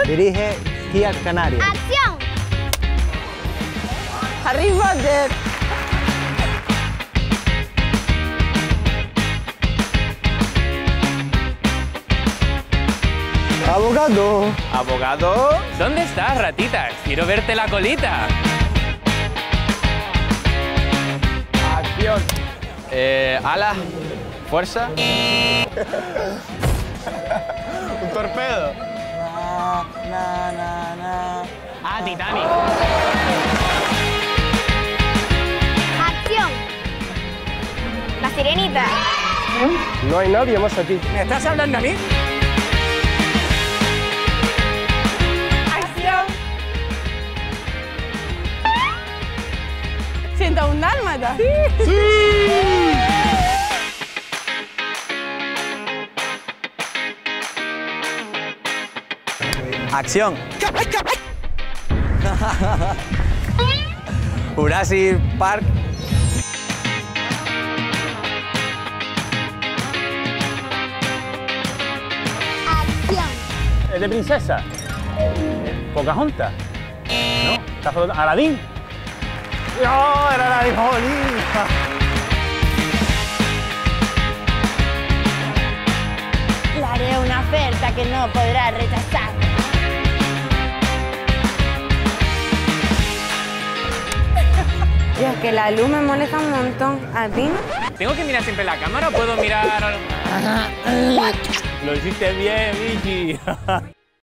Dirige Kia Canarias. ¡Acción! Harry Potter. Abogado. ¿Abogado? ¿Dónde estás, ratita? Quiero verte la colita. Acción. Alas. Fuerza. Un torpedo. Ah, Titanic. ¡Acción! La Sirenita. No hay nadie más aquí. ¿Me estás hablando a mí? Acción. 101 dálmatas. Acción. Jurassic Park. ¡Acción! ¿Es de princesa? ¿Pocahontas? ¿No? ¿Está flotando? ¿Aladín? ¡No! ¡Era Aladín! ¡Jolín! Le haré una oferta que no podrá rechazar. Dios, que la luz me molesta un montón. ¿A ti? ¿Tengo que mirar siempre la cámara o puedo mirar...? Lo hiciste bien, Vicky.